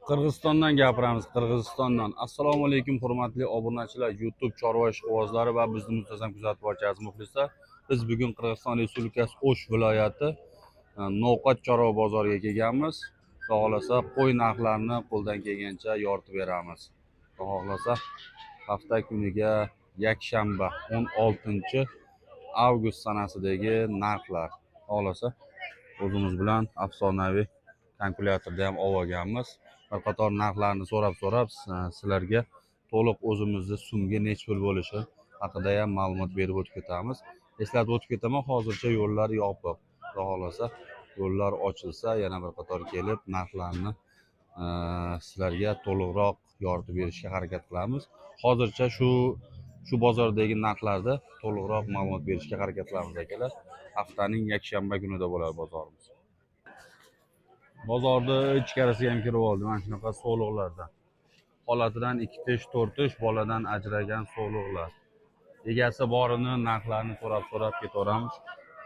Qirg'izistondan gapiramiz, Qirg'izistondan. Assalomu alaykum hurmatli obunachilar, YouTube chorva ishqibozlari va bizni muntazam kuzatib borgan muxlislar. Biz bugun Qirg'iziston Respublikasi O'sh viloyati Novqat chorva bozoriga kelganmiz. Xudo xolasa qo'y narxlarini qo'ldan kelgancha yoritib beramiz. Xudo xolasa hafta kuniga yakshanba 16-avgust sanasidagi narxlar. Xudo xolasa o'zimiz bilan afsonaviy kalkulyatorda ham olganmiz. Bir qator narxlarni so'rab sizlarga to'liq o'zimizni so'mga necha pul bo'lishi haqida ham ma'lumot berib o'tib ketamiz. Eslatib o'tib ketaman, hozircha yo'llar yopiq. Xudo xolasa yo'llar ochilsa yana bir qator kelib narxlarni sizlarga to'liqroq yoritib berishga harakat qilamiz. Hozircha shu bozordagi narxlarda to'liqroq ma'lumot berishga harakat qilamiz akalar. Haftaning yakshanba kunida bo'ladi bozorimiz. Bozorda ichkarisiga ham kirib oldim. Mana shunaqa so'liqlardan. Holatidan 2 tish, 4 tish boladan ajragan so'liqlar. Egasi borini narxlarini so'rab ketaveramiz.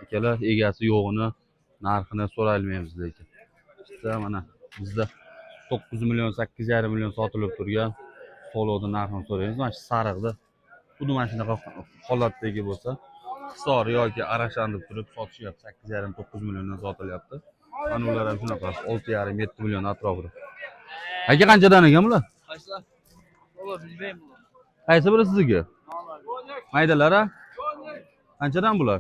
Akalar, egasi yo'g'ini narxini so'rayolmaymiz lekin. Bizda mana bizda 9 million, 8,5 million sotilib turgan so'liqning narxini so'raymiz. Mana shu sariqda xuddi mana shunaqa holatdagi bo'lsa, hisor yoki arashan deb turib sotishyapti. 8,5 9 milliondan sotilyapti. Mana ular ham shunaqa 6,5 7 million atrofida. Aka qanchadan ekan bular? Qaysilar? Olar bilmayman. Qaysi biri sizniki? Maydalar a? Qanchadan bular?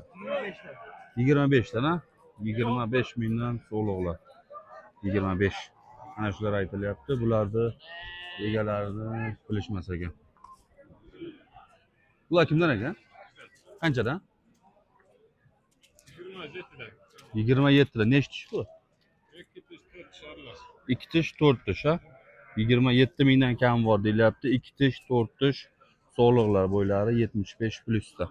25 dan a? 25 mingdan so'liqlar. 25. Mana shular aytilyapti. Bularni egalarini bilishmas ekan. Bular kimdan ekan? Qanchadan? 27 dan. Nechta tish bu? 2 tish 4 tish ha? 27 mingdan kam bor deyilyapti. 2 tish 4 tish so'liqlar bo'ylari 75 plyusda.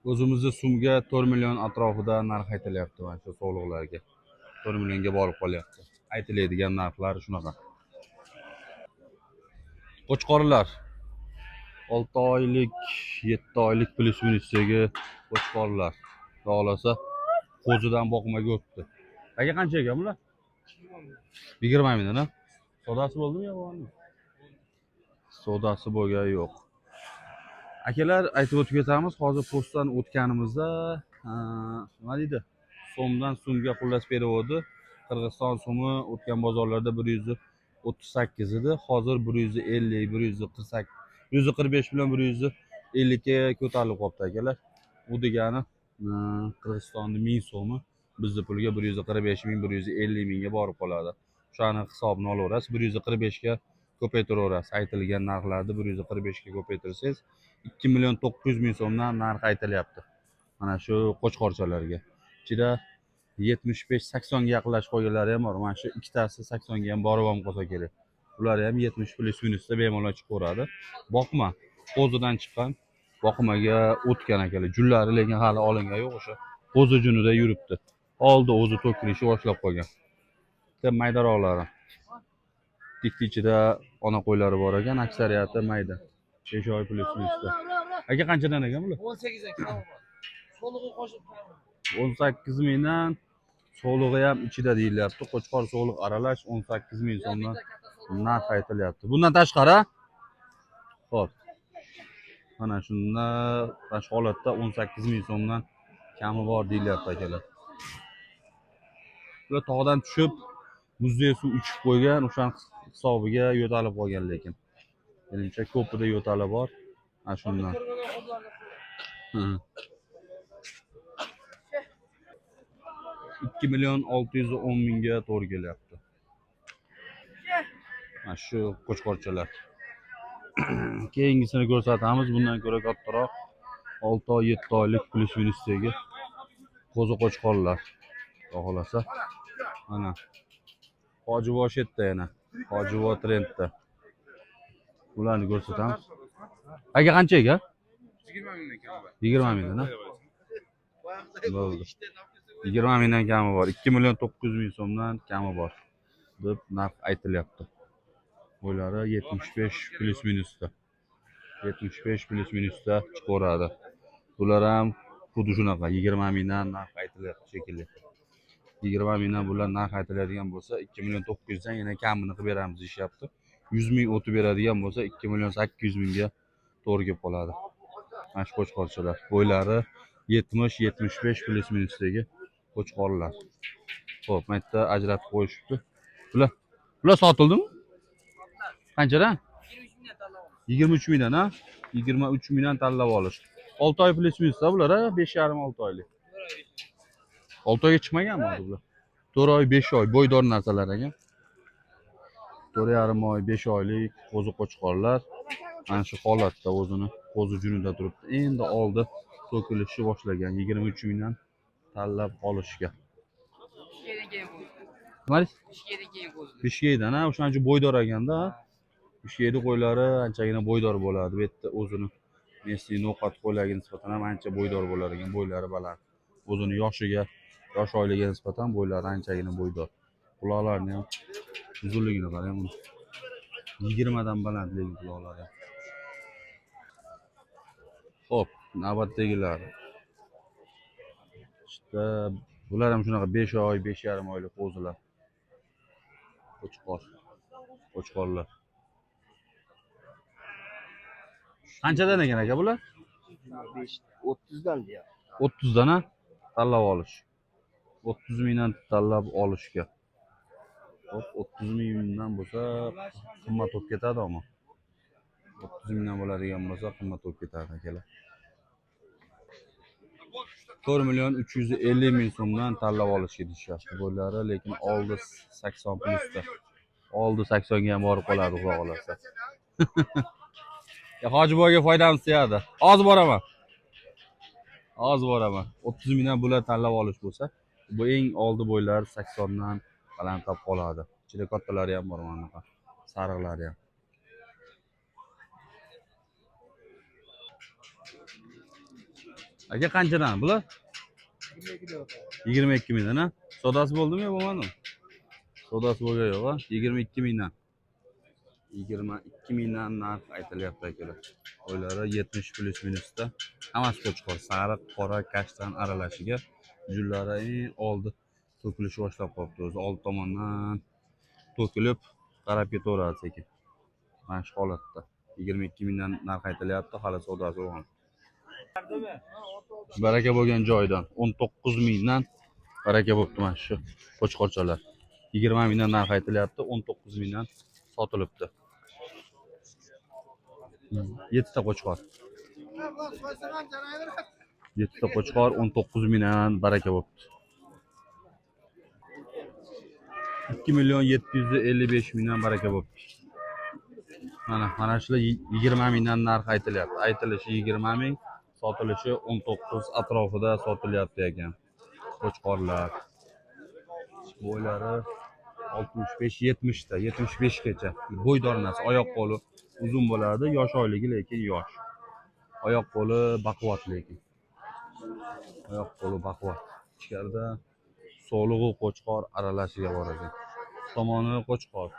O'zimizda so'mga 4 million atrofida narx aytilyapti mana shu so'liqlarga. 4 millionga borib qolyapti. Aytiladigan narxlari shunaqa. Qo'chqorlar 6 oylik, 7 oylik plyus minusdagi qo'chqorlar. Xudo xolasa qo'zidan boqmaga o'tdi. Aka qancha ekan bular? 20 mingdan ha? Sodasi bo'ldimi yo bormi? Sodasi bo'lgani yo'q. Akalar, aytib o'tib ketamiz, hozir postdan o'tganimizda nima deydi? So'mdan so'mga xullas beruvdi. Qirg'iziston so'mi o'tgan bozorlarda 138 edi. Hozir 150, 148, 145 bilan 150 ga ko'tarilib qoldi akalar. Bu degani Qirg'izistonning 1000 so'mi bizning pulga 145 ming, 150 mingga borib qoladi. O'shani hisobini olaverasiz. 145 ga ko'paytiraverasiz. Aytilgan narxlarni 145 ga ko'paytirsangiz 2 million 900 ming so'mdan narx aytilyapti. Mana shu qo'chqorchalarga. Ichida 75-80 ga yaqinlashib qolganlari ham bor. Mana shu ikkitasi 80 ga ham borib ham qolsa kerak. Ular ham 70 plyus minusda bemalol chiqaveradi. Boqma qo'zidan chiqqan, boqmaga o'tgan akalar. Junlari lekin hali olingan yo'q o'sha. Qo'zi junida yuribdi. Oldi o'zi to'kilishni boshlab qolgan. Bitta maydaroqlari. Tikni ichida ona qo'ylari bor ekan, aksariyati mayda. 5 oy plyus minusda. Aka qanchadan ekan bular? 18 dan so'lig'i qo'shib 18 mingdan so'lig'i ham ichida deyilyapti. Qo'chqor so'liq aralash 18 ming so'mdan narx aytilyapti. Bundan tashqari xo'p. Mana shunda mana shu holatda 18 ming so'mdan kami bor deyilyapti akalar. Bular tog'dan tushib, muzday suv ichib qo'ygan, o'shan hisobiga yo'talib qolgan lekin. Menimcha ko'pida yo'tali bor. Mana shundan. 2 million 610 mingga to'g'ri kelyapti. Mana shu qo'chqorchalar. Keyingisini ko'rsatamiz. Bundan ko'ra kattaroq 6 oy, 7 oylik plyus minusdagi qo'zi qo'chqorlar. Xudo xolasa. Mana Hojibosh yerda yana. Hojibosh trendda. Ularni ko'rsatamiz. Aka qancha ekan? 20 mingdan kam bor. 20 mingdan, ha? Bo'ldi. 20 mingdan kami bor. 2 million 900 ming so'mdan kami bor deb narx aytilyapti. Bo'ylari 75 plyus minusda. 75 plyus minusda chiqaveradi. Bular ham xuddi shunaqa 20 mingdan narx aytilyapti shekilli. 20 mingdan bular narx aytiladigan bo'lsa 2 million 900 dan yana kamini qilib beramiz deyishyapti. 100 ming o'tib beradigan bo'lsa 2 million 800 mingga to'g'ri kelib qoladi. Mana shu qo'chqorchalar. Bo'ylari 70-75 plus minusdagi qo'chqorlar. Xo'p, bu yerda ajratib qo'yishibdi. Bular sotildimi? Qanchadan? 23 mingdan, ha? 23 mingdan tanlab olish. 6 oy plus minusda bular, ha? 5,5-6 oylik. 6 oyga chiqmaganmi bular? 4 oy, 5 oy bo'ydor narsalar ekan. 4,5 oy, 5 oylik qo'zi qo'chqorlar. Mana shu holatda o'zini qo'zi junida turibdi. Endi oldi to'kilishni boshlagan 23 mingdan tanlab olishga. Nimalis? Bishkaydan, ha, o'shancha bo'ydor ekanda. Bishkayni qo'ylari anchagina bo'ydor bo'ladi. Bu yerda o'zini Messi no'qat qo'ylarga nisbatan ham ancha bo'ydor bo'lar ekan, bo'ylari baland. O'zini yoshiga, yosh oilaga nisbatan bo'ylari anchagina bo'ydor. Quloqlarni ham uzunligini qarang. 20 dan baland lekin quloqlari. Xo'p, navbatdagilar. İşte bular ham shunaqa 5 oy, 5,5 oylik qo'zilar. Qo'chqorlar. Qanchadan ekan aka bular? 30 dan diyor. 30 dan, ha? Tanlab olish. 30 mingdan tanlab olishga. Hop, 30 mingdan bo'lsa qimmat bo'lib ketadi ama. 30 mingdan bo'ladigan bo'lsa qimmat bo'lib ketadi akalar. 4 million 350 ming so'mdan tanlab olishga deyishyapti. Bo'ylari lekin oldi 80 plusda. Oldi 80 ga ham borib qoladi, xudo xolasa. Ya Hojiboyga foydamiz tegadi. Hozir boraman. 30 mingdan bular tanlab olish bo'lsa, bu eng oldi bo'ylari 80 dan baland qolib qoladi. Ichida kattalari ham bor mana bunaqa. Sariqlari ham. Aka qanchadan bular? 22 mingdan, ha? Sodasi bo'ldimi yo bo'lmadimi? Sodasi bo'lgan yo'q, ha? 22 mingdan. 22 mingdan narx aytilyapti akalar. Qo'ylari 70 plus minusda. Hammasi qo'chqor, sariq, qora, kashtan aralashiga. Jullari eng oldi to'kilishni boshlab qolibdi o'zi. Old tomondan to'kilib qarab ketaveradi sekin. Mana shu holatda 22 mingdan narx aytilyapti, hali savdosi bo'lgan. Baraka bo'lgan joydan 19 mingdan baraka bo'libdi mana shu qo'chqorchalar. 20 mingdan narx aytilyapti, 19 mingdan sotilibdi. 7 ta qo'chqor. 7 ta qo'chqor 19 mingdan baraka bo'libdi. 2 million 755 mingdan baraka bo'libdi. Mana shular 20 mingdan narx aytilyapti. Aytilishi 20 ming, sotilishi 19 atrofida sotilyapti ekan. Qo'chqorlar. Bo'ylari 65-70 ta, 75 gacha. Bo'ydor narsa, oyoq qo'li uzun bo'ladi, yosh oyligi lekin yosh. Oyoq qo'li baquvvat lekin. Oyoq qo'li baquvvat. Ichkarida so'lig'i qo'chqor aralashiga bor ekan. Bu tomoni qo'chqor.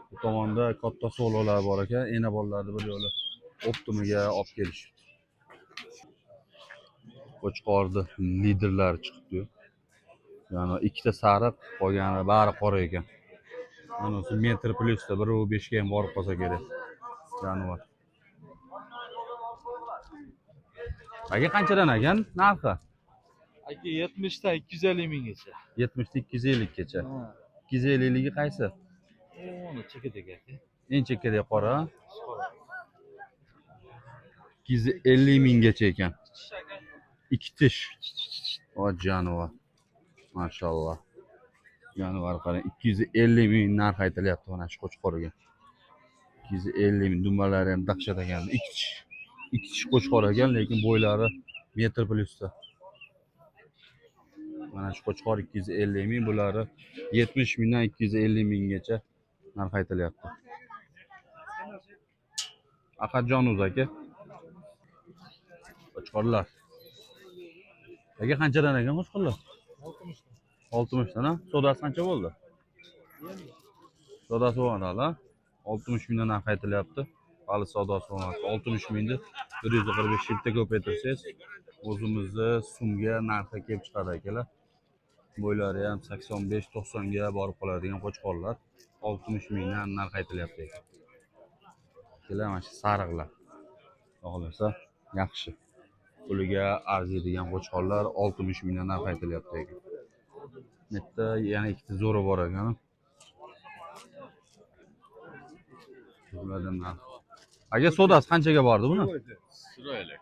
Bu tomonda katta so'liqlar bor ekan. Ena bolalarni bir yo'li optimiga olib kelishdi. Qo'chqorni liderlari chiqibdi. Ya'ni ikkita sariq, qolgani bari qora ekan. Manasi metr plusda 1.5 ga ham borib qolsa kerak. Jonivor. Aka qanchadan ekan narxi? Aka 70 dan 250 minggacha. 70 dan 250 gacha. 250 ligi qaysi? Uni chekadek aka. Eng chekkadagi qora. 250 minggacha ekan. 2 tish. O jonivor. Mashallah. Jonivor qarang, 250 ming narx aytilyapti mana shu qo'chqorga. 250 ming, dumbalari ham dahshat ekan. 2 tish qo'chqor ekan, lekin bo'ylari metr plusda. Mana shu qo'chqor 250 ming, bulari 70 mingdan 250 minggacha narx aytilyapti. Ahadjonov aka. Qo'chqorlar. Aka qanchadan ekan qo'chqorlar? 60 dan, ha? Sodasi qancha bo'ldi? Sodasi bo'lmadi hali, 60 mingdan narx aytilyapti. Hali sodasi bo'lmadi. 60 mingni 145 bitta ko'paytirsangiz, o'zimizni so'mga narxi kelib chiqadi akalar. Bo'ylari ham 85-90 ga borib qoladigan qo'chqorlar 60 mingdan narx aytilyapti. Kelar mana shu sariqlar. Xohlasa yaxshi. Puliga arziydigan qo'chqorlar 60 mingdan narx aytilyapti ekan. Bu yerda yana ikkita zo'ri bor ekan. Bulardan narx. Aka sodasi qanchaga bordi buni? Chiroyli.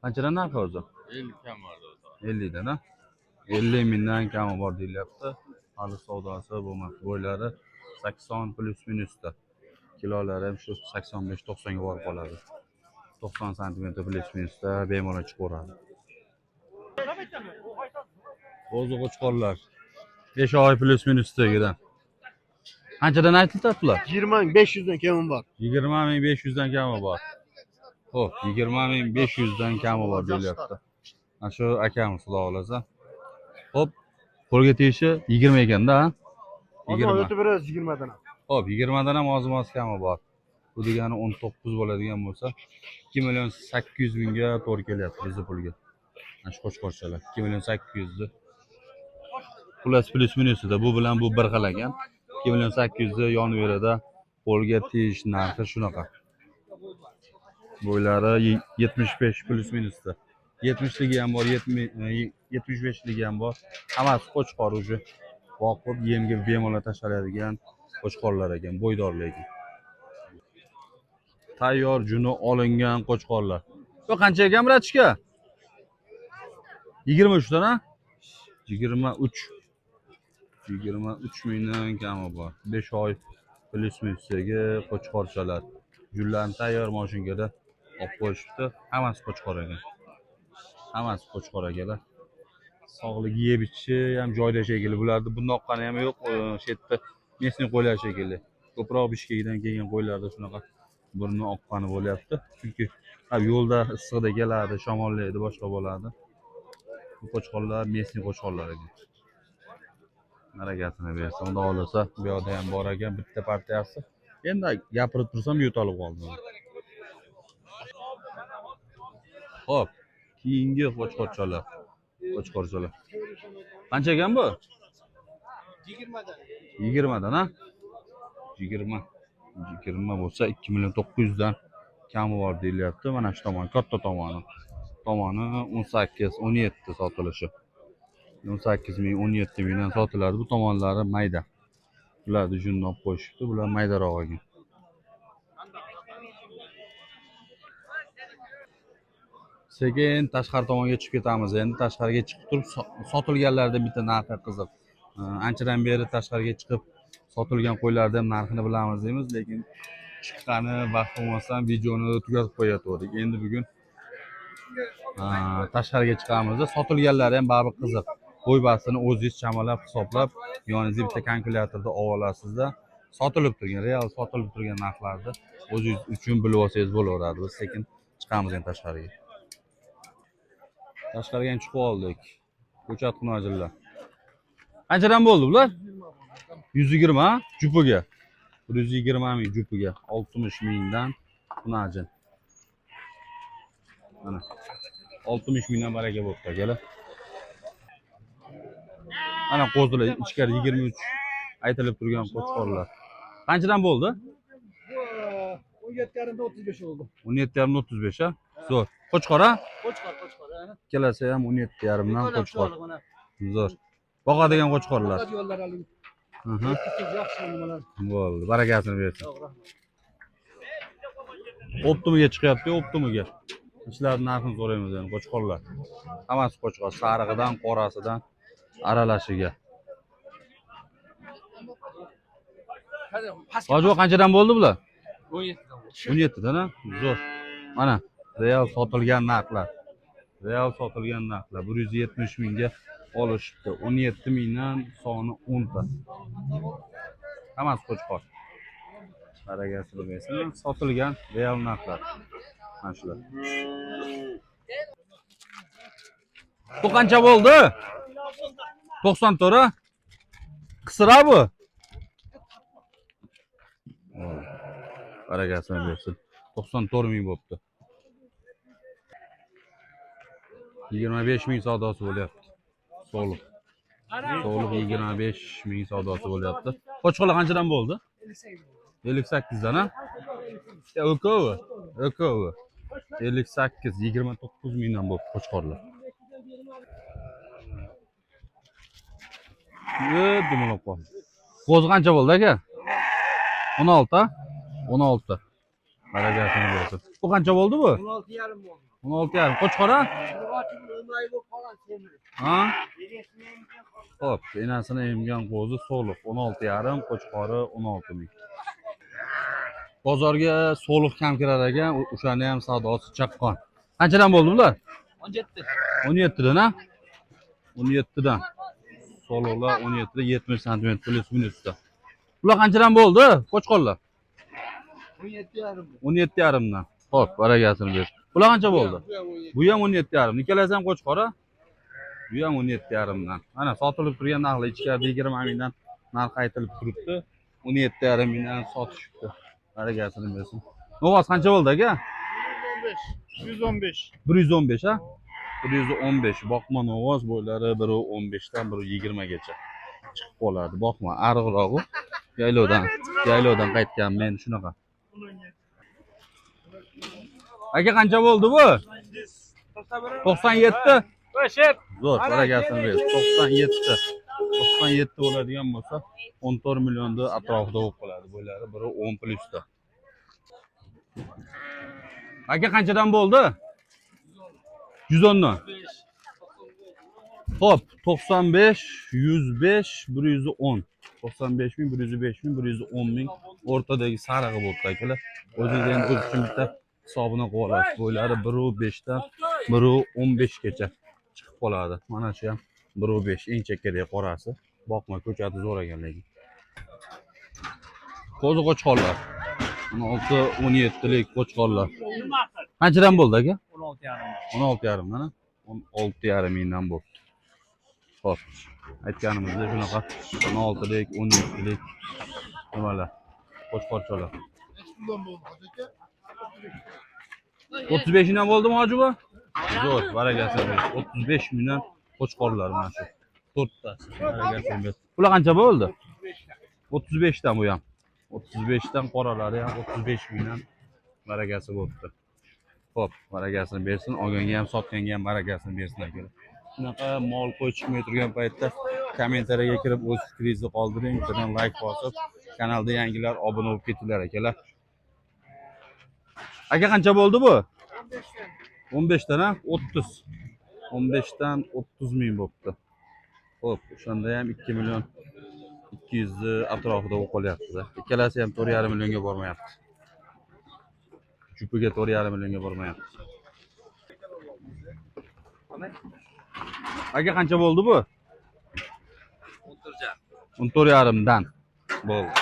Qanchadan narxi o'zi? 50 kam vardı o zaman. 50 dan, ha? 50 mingdan kami bor deyilyapti. Hali savdosi bo'lmoqda. Bo'ylari 80 plus minusda. Kilolari ham shu 85-90 ga borib qoladi. 90 sm plus minusda bemalol chiqaveradi. O'zi qo'chqorlar 5 oy plus minusdagidan. Qanchadan aytiladi ular? 20.500 dan kemim bor. 20.500 dan kami bor. Xo'p, 20.500 dan kami bor deyilyapti. Mana shu akamiz xudo xolasa. Xo'p, qo'lga tegishi 20 ekanda, ha? 20 o'tib beramiz 20 dan. Xo'p, 20 dan ham oz-moz kami bor. Bu degani 19 bo'ladigan bo'lsa, 2 million 800 mingga to'g'ri kelyapti bizning pulga. Mana shu qo'chqorchalar 2 million 800 ni. Plus minusida bu bilan bu bir xil ekan. 2 million 800 ni yoniveradi. Qo'lga tegish narxi shunaqa. Bo'ylari 75 plus minusda. 70ligi ham bor, 75ligi ham bor. Hammasi qo'chqor uje. Boqib yemga bemalol tashlaydigan qo'chqorlar ekan, bo'ydorlar ekan. Tayyor juni olingan qo'chqorlar. Bu qancha ekan bratishka? 23 dan, ha? 23. 23 mingdan kami bor. 5 oy plus minusdagi qo'chqorchalar. Jullarni tayyor mashinkada olib qo'yishibdi. Hammasi qo'chqor ekan. Hammasi qo'chqor akalar. Sog'ligi yeb ichishi ham joyda shekilli. Bularda bundoqqani ham yo'q. Shu yerda mesniy qo'ylar shekilli. Ko'proq Bishkekdan kelgan qo'ylarda shunaqa burni oqqani bo'lyapti. Chunki yo'lda issiqda keladi, shamollaydi, boshqa bo'ladi. Bu qo'chqorlar mesniy qo'chqorlar ekan. Harakatini bersa, unda olsa, bu yoqda ham bor ekan bitta partiyasi. Endi gapirib tursam yo'talib qoldim. Xo'p, keyingi qo'chqorchalar. Qancha ekan bu? 20 dan. 20 dan, ha? 20 bo'lsa 2 million 900 dan kami bor deyilyapti. Mana shu tomon, katta tomoni. Tomoni 18, 17 sotilishi. 18 ming, 17 mingdan sotiladi. Bu tomonlari mayda. Bularni junni olib qo'yishibdi. Bular maydaroq ekan. Sekin tashqari tomonga chiqib ketamiz. Endi tashqariga chiqib turib sotilganlardan bitta narxi qiziq. Anchadan beri tashqariga chiqib sotilgan qo'ylardan narxini bilamiz deymiz, lekin chiqqani vaqt bo'lmasdan videoni tugatib qo'yatdik. Endi bugun tashqariga chiqamiz. Sotilganlari ham baribir qiziq. Qo'ybasini o'zingiz chamalab, hisoblab, yoningizda bitta kalkulyatorda olib olasizda, sotilib turgan, real sotilib turgan narxlarni o'zingiz uchun bilib olsangiz bo'laveradi. Biz sekin chiqamiz endi tashqariga. Tashqariga ham chiqib oldik. Ko'chat xunajillar. Qanchadan bo'ldi bular? 120, ha? Jupiga. 120 ming jupiga. 60 mingdan xunajin. Mana 60 mingdan baraka bo'pti akalar. Ana qo'zilar ichkari 23 aytilib turgan qo'chqorlar. Qanchadan bo'ldi? 17.5 35 oldu. 17.5 ha? Zo'r. Qo'chqor, ha? Qo'chqor. Kelasi ham 17.5 dan qo'chqor. Zo'r. Boqadigan qo'chqorlar. Yo'llar aling. Aha. Yaxshi nimalar. Bo'ldi. Barakasini bersin. Optimiga chiqyapti, optimiga. Ishlarning narxini so'raymiz endi qo'chqorlar. Hammasi qo'chqor, sarig'idan, qorasidan aralashiga. Hoji qanchadan bo'ldi bular? 17 dan. 17 dan, ha? Zo'r. Mana real sotilgan narxlar. 170 mingga olishibdi. 17 mingdan soni 10 ta. Hammasi qo'chqor. Barakasini bersin. Sotilgan real narxlar. Mana shular. Bu qancha bo'ldi? 94, ha? Qisira bu. Barakasini bersin. 94 ming bo'pti. 25 ming savdosi bo'lyapti. Soliq. So'liq 25 ming savdosi bo'lyapti. Qo'chqorlar qanchadan bo'ldi? 58 dan, ha? O'kovi. O'kovi. 58, 29 mingdan bo'ldi qo'chqorlar. Dumalab qoldi. Qo'zi qancha bo'ldi aka? 16, ha? 16. Barakasini bersin. Bu qancha bo'ldi bu? 16,5 bo'ldi. 16,5. Qo'chqor, ha? Ha? Xo'p, enasini emgan qo'zi so'liq 16,5, qo'chqori 16 ming. Bozorga so'liq kam kirar ekan, o'shani ham savdosi chaqqon. Qanchadan bo'ldi bular? 17. 17 dan, ha? 17 dan. So'liqlar 17 da 70 sm plus minusda. Bular qanchadan bo'ldi? Qo'chqorlar 17,5. 17,5 dan. Xo'p, barakasini bersin. Bular qancha bo'ldi? Bu ham 17,5. Ikkalasi ham qo'chqor, ha? Bu ham 17,5 dan. Mana sotilib turgan narxlar ichkarida 20 mingdan narx aytilib turibdi. 17,5 mingdan sotishibdi. Barakasini bersin. Novoz qancha bo'ldi aka? 115. 115, ha? 115. Boqma novoz bo'ylari 115 dan 120 gacha chiqib qoladi. Boqma, ariqroq u. Yaylovdan qaytgan men shunaqa. Aka qancha bo'ldi bu? 97. Zo'r, barakasini bersin. 97. 97 bo'ladigan bo'lsa 14 millionni atrofida bo'lib qoladi. Bo'ylari 10 plusda. Aka qanchadan bo'ldi? 110 dan. Xo'p, 95, 105, 110. 95 ming, 105 ming, 110 ming o'rtadagi sarig'i bo'ldi akalar. O'zingiz endi o'z uchun bitta hisobini qilib olasiz. Bo'ylari 1.5 dan 1.15 gacha chiqib qoladi. Mana shu ham 1.5 eng chekkadagi qorasi. Boqma, ko'chati zo'r ekan lekin. Qo'zi qo'chqorlar. 16, 17lik qo'chqorlar. Qanchadan bo'ldi aka? 16,5 dan, 16,5 mingdan bo'ldi. Xo'p, aytganimizda shunaqa 16lik, 17lik nimalar, qo'chqorchalar. 35 mingdan bo'ldimi hoji bu? Zo'r, barakasini bersin. 35 mingdan qo'chqorlar mana shu. 4 tasi. Barakasini bersin. Bular qancha bo'ldi? 35 dan bu ham. 35 dan qoralari ham 35 mingdan barakasi bo'libdi. Xo'p, barakasini bersin. Olganga ham, sotganga ham barakasini bersin akalar. Shunaqa mol qo'y chiqmay turgan paytda kommentariyaga kirib o'z fikringizni qoldiring, bittadan like bosib, kanalda yangilar obuna bo'lib ketinglar akalar. Aka qancha bo'ldi bu? 15 dan, ha? 30. 15 dan 30 ming bo'libdi. Xo'p, o'shanda ham 2 million 200 atrofida bo'lib qolyapti. Ikkalasi ham 4,5 millionga bormayapti. Jupiga 4,5 millionga bormayapti. Aka qancha bo'ldi bu? 14,5 dan bo'ldi.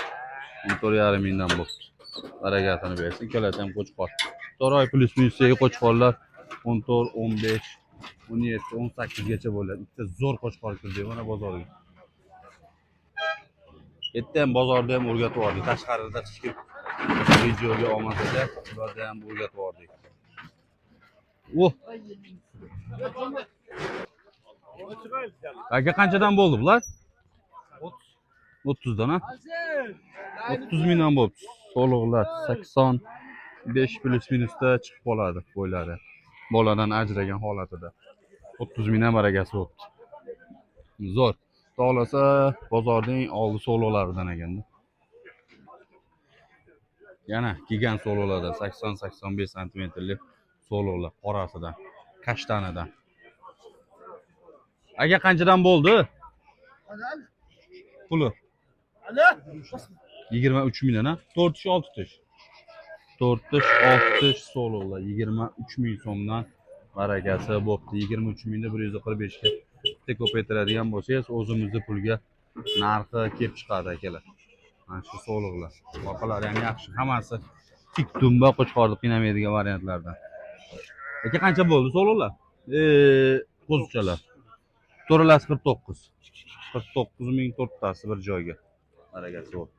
14,5 mingdan bo'ldi. Barakatini bersin. Ikkalasi ham qo'chqor. 4 oy plus minusdagi qo'chqorlar 14, 15, 17, 18 gacha bo'ladi. Bitta zo'r qo'chqor kirdi mana bozorga. Yerda ham bozorda ham o'rgatib yubordik. Tashqarida chiqib videoga olmasa-da, ularda ham o'rgatib yubordik. Aka qanchadan bo'ldi bular? 30 dan, ha? 30 mingdan bo'ldi. So'liqlar 85 plus minusda chiqib qoladi bo'ylari. Boladan ajragan holatida. 30 mingdan barakasi bo'ldi. Zo'r. Xohlasa bozorning oldi so'liqlaridan ekanda. Yana gigant so'liqlardan 80-85 santimetrlik so'liqlar qorasidan, kashtanidan. Aka qanchadan bo'ldi? Puli. 23 mingdan, ha? 4 tish 6 tish. 4 tish 6 tish so'liqlar 23 ming so'mdan barakasi bo'pti. 23 mingda 145 ga bitta ko'paytiradigan bo'lsangiz, o'zimizni pulga narxi kelib chiqadi akalar. Mana shu so'liqlar. Boqalari ham yaxshi, hammasi tik dumba qo'chqorni qiynamaydigan variantlardan. Aka qancha bo'ldi so'liqlar? Qo'zichalar. To'ralasi 49. 49 ming to'rttasi bir joyga. Barakasi bo'ldi.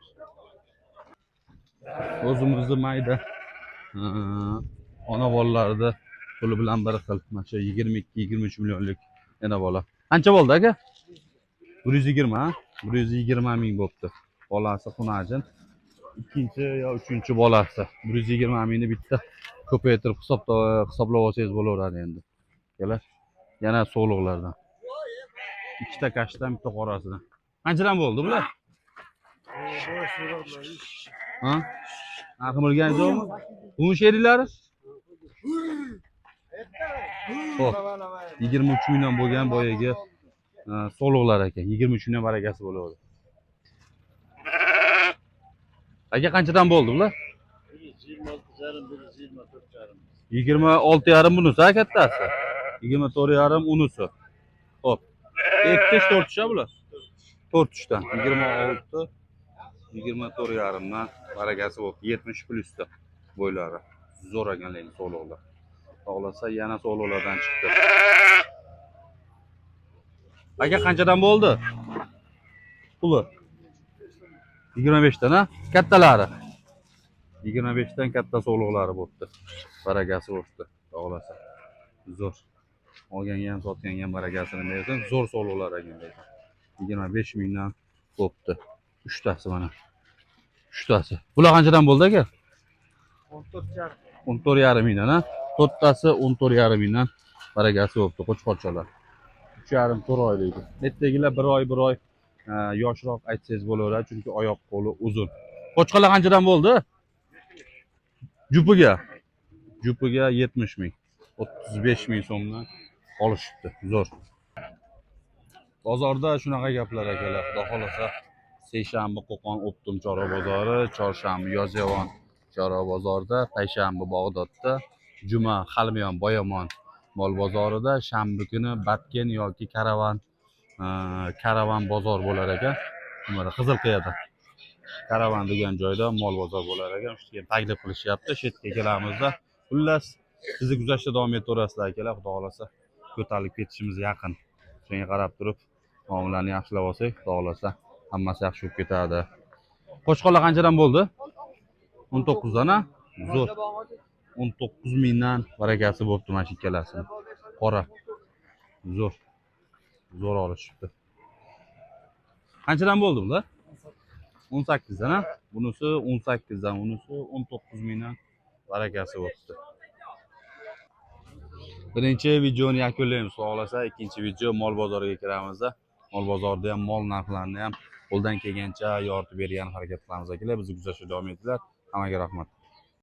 O'zimizni mayda ona bolalarida puli bilan bir xil. Mana shu 22-23 millionlik yana bola. Qancha bo'ldi aka? 120 ha? 120 ming bo'pti. Bolasi xunajin. Ikkinchi yo uchinchi bolasi. 120 mingni bitta ko'paytirib hisoblab olsangiz bo'laveradi endi. Kelar. Yana so'liqlardan. Ikkita kashtan, bitta qorasidan. Qanchadan bo'ldi bular? Ha? Narxi bilgan jo'mi? Bu sheriklari? Xo'p. 23 mingdan bo'lgan boyagi so'liqlar ekan. 23 mingdan barakasi bo'laverdi. Aka qanchadan bo'ldi bular? 26,5 bunisi ha kattasi. 24,5 unisi. Xo'p. 2-4 bular. 4 dan 26 24,5 dan barakasi bo'ldi. 70 plyusda bo'ylari. Zo'r ekanlar so'liqlar. Xohlasa yana so'liqlardan chiqdi. Aka qanchadan bo'ldi? Puli 25 dan ha? Kattalari. 25 dan katta so'liqlari bo'pti. Barakasi bo'pti. Xohlasa. Zo'r. Olganga ham sotganga ham barakasini bersin. Zo'r so'liqlar ekan. 25 mingdan bo'pti. 3 tasi mana. 3 tasi. Bular qanchadan bo'ldi aka? 14,5 mingdan ha? 4 tasi 14,5 mingdan barakasi bo'pti. Qo'chqorchalar. 3,5-4 oylik. Netdagilar 1 oy yoshroq aytsangiz bo'laveradi, chunki oyoq qo'li uzun. Qo'chqorlar qanchadan bo'ldi? Jupiga 70 ming. 35 ming so'mdan olishibdi. Zo'r. Bozorda shunaqa gaplar akalar. Xudo xolasa seshanba Qo'qon Optum chorva bozori, chorshanba Yozyovon chorva bozorida, payshanba Bag'dodda, juma Xalmiyon Boyamon mol bozorida, shanba kuni Batken yoki Karavan bozor bo'lar ekan. Mana Qizilqiyada. Karavan degan joyda mol bozor bo'lar ekan. Shu yerga taklif qilishyapti. Shu yerga kelamizda. Xullas, sizni kuzatishda davom etaverasizlar akalar. Xudo xolasa ko'tarilib ketishimiz yaqin. Shunga qarab turib, muomalani yaxshilab olsak, xudo xolasa hammasi yaxshi bo'lib ketadi. Qo'chqorlar qanchadan bo'ldi? 19 dan ha? Zo'r. 19 mingdan barakasi bo'pti mana shu ikkalasini. Qora. Zo'r. Zo'r olishibdi. Qanchadan bo'ldi bular? 18 dan ha? Bunisi 18 dan, bunisi 19 mingdan barakasi bo'pti. Birinchi videoni yakunlaymiz. Xudo xolasa ikkinchi video mol bozoriga kiramiz. Mol bozorida ham mol narxlarini ham qo'ldan kelgancha yoritib bergan harakat qilamiz akalar. Bizni kuzatishda davom etinglar. Hammaga rahmat.